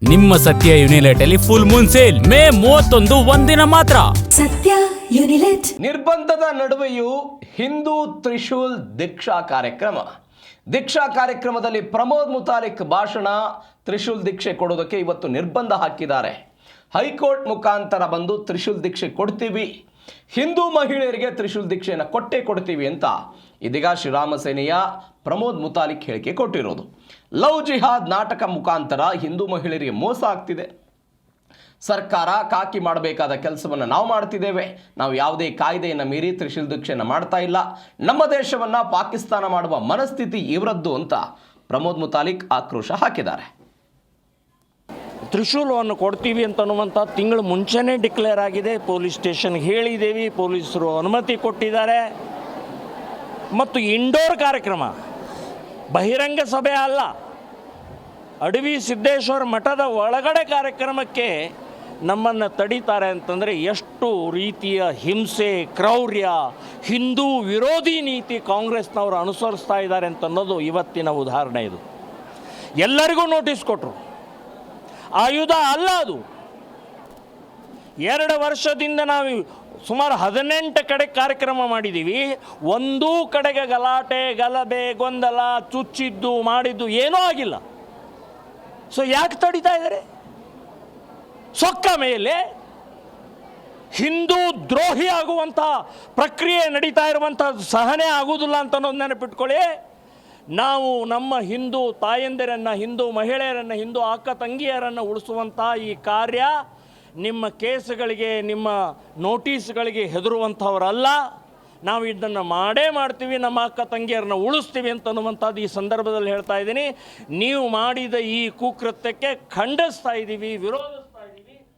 ನಿಮ್ಮ ಸತ್ಯ ಯುನಿಲೆಟ್ ಅಲ್ಲಿ ಫುಲ್ ಮೂನ್ ಸೇಲ್ ಮೇ 31 ಒಂದಿನ ಮಾತ್ರ. ಸತ್ಯ ಯುನಿಲೆಟ್. ನಿರ್ಬಂಧದ ನಡುವೆಯೂ ಹಿಂದೂ ತ್ರಿಶೂಲ್ ದೀಕ್ಷಾ ಕಾರ್ಯಕ್ರಮದಲ್ಲಿ ಪ್ರಮೋದ್ ಮುತಾಲಿಕ್ ಭಾಷಣ. ತ್ರಿಶೂಲ್ ದೀಕ್ಷೆ ಕೊಡೋದಕ್ಕೆ ಇವತ್ತು ನಿರ್ಬಂಧ ಹಾಕಿದ್ದಾರೆ. ಹೈಕೋರ್ಟ್ ಮುಖಾಂತರ ಬಂದು ತ್ರಿಶೂಲ್ ದೀಕ್ಷೆ ಕೊಡ್ತೀವಿ, ಹಿಂದೂ ಮಹಿಳೆಯರಿಗೆ ತ್ರಿಶೂಲ್ ದೀಕ್ಷೆಯನ್ನು ಕೊಡ್ತೀವಿ ಅಂತ ಇದೀಗ ಶ್ರೀರಾಮ ಸೇನೆಯ ಪ್ರಮೋದ್ ಮುತಾಲಿಕ್ ಹೇಳಿಕೆ ಕೊಟ್ಟಿರೋದು. ಲವ್ ಜಿಹಾದ್ ನಾಟಕ ಮುಖಾಂತರ ಹಿಂದೂ ಮಹಿಳೆಯರಿಗೆ ಮೋಸ ಆಗ್ತಿದೆ. ಸರ್ಕಾರ ಕಾಕಿ ಮಾಡಬೇಕಾದ ಕೆಲಸವನ್ನು ನಾವು ಮಾಡ್ತಿದ್ದೇವೆ. ನಾವು ಯಾವುದೇ ಕಾಯ್ದೆಯನ್ನು ಮೀರಿ ತ್ರಿಶೂಲ್ ದೀಕ್ಷೆಯನ್ನು ಮಾಡ್ತಾ ಇಲ್ಲ. ನಮ್ಮ ದೇಶವನ್ನು ಪಾಕಿಸ್ತಾನ ಮಾಡುವ ಮನಸ್ಥಿತಿ ಇವರದ್ದು ಅಂತ ಪ್ರಮೋದ್ ಮುತಾಲಿಕ್ ಆಕ್ರೋಶ ಹಾಕಿದ್ದಾರೆ. ತ್ರಿಶೂಲವನ್ನು ಕೊಡ್ತೀವಿ ಅಂತನ್ನುವಂಥ ತಿಂಗಳು ಮುಂಚೆನೇ ಡಿಕ್ಲೇರ್ ಆಗಿದೆ. ಪೊಲೀಸ್ ಸ್ಟೇಷನ್ಗೆ ಹೇಳಿದ್ದೀವಿ, ಪೊಲೀಸರು ಅನುಮತಿ ಕೊಟ್ಟಿದ್ದಾರೆ. ಮತ್ತು ಇಂಡೋರ್ ಕಾರ್ಯಕ್ರಮ, ಬಹಿರಂಗ ಸಭೆ ಅಲ್ಲ, ಅಡವಿ ಸಿದ್ದೇಶ್ವರ ಮಠದ ಒಳಗಡೆ ಕಾರ್ಯಕ್ರಮಕ್ಕೆ ನಮ್ಮನ್ನು ತಡೀತಾರೆ ಅಂತಂದರೆ ಎಷ್ಟು ರೀತಿಯ ಹಿಂಸೆ, ಕ್ರೌರ್ಯ, ಹಿಂದೂ ವಿರೋಧಿ ನೀತಿ ಕಾಂಗ್ರೆಸ್ನವರು ಅನುಸರಿಸ್ತಾ ಇದ್ದಾರೆ ಅಂತನ್ನೋದು ಇವತ್ತಿನ ಉದಾಹರಣೆ. ಇದು ಎಲ್ಲರಿಗೂ ನೋಟಿಸ್ ಕೊಟ್ಟರು. ಆಯುಧ ಅಲ್ಲ ಅದು. 2 ವರ್ಷದಿಂದ ನಾವು ಸುಮಾರು 18 ಕಡೆ ಕಾರ್ಯಕ್ರಮ ಮಾಡಿದ್ದೀವಿ. ಒಂದೂ ಕಡೆಗೆ ಗಲಾಟೆ, ಗಲಭೆ, ಗೊಂದಲ, ಚುಚ್ಚಿದ್ದು ಮಾಡಿದ್ದು ಏನೂ ಆಗಿಲ್ಲ. ಸೊ ಯಾಕೆ ತಡೀತಾ ಇದ್ದಾರೆ? ಸೊಕ್ಕ ಮೇಲೆ ಹಿಂದೂ ದ್ರೋಹಿ ಆಗುವಂಥ ಪ್ರಕ್ರಿಯೆ ನಡೀತಾ ಇರುವಂಥ ಸಹನೆ ಆಗುವುದಿಲ್ಲ ಅಂತ ಅನ್ನೋದು ನೆನಪಿಟ್ಕೊಳ್ಳಿ. ನಾವು ನಮ್ಮ ಹಿಂದೂ ತಾಯಂದಿರನ್ನು, ಹಿಂದೂ ಮಹಿಳೆಯರನ್ನು, ಹಿಂದೂ ಅಕ್ಕ ತಂಗಿಯರನ್ನು ಉಳಿಸುವಂಥ ಈ ಕಾರ್ಯ ನಿಮ್ಮ ಕೇಸುಗಳಿಗೆ, ನಿಮ್ಮ ನೋಟಿಸ್ಗಳಿಗೆ ಹೆದರುವಂಥವರಲ್ಲ. ನಾವು ಇದನ್ನು ಮಾಡೇ ಮಾಡ್ತೀವಿ, ನಮ್ಮ ಅಕ್ಕ ತಂಗಿಯರನ್ನ ಉಳಿಸ್ತೀವಿ ಅಂತನ್ನುವಂಥದ್ದು ಈ ಸಂದರ್ಭದಲ್ಲಿ ಹೇಳ್ತಾ ಇದ್ದೀನಿ. ನೀವು ಮಾಡಿದ ಈ ಕುಕೃತ್ಯಕ್ಕೆ ಖಂಡಿಸ್ತಾ ಇದ್ದೀವಿ, ವಿರೋಧ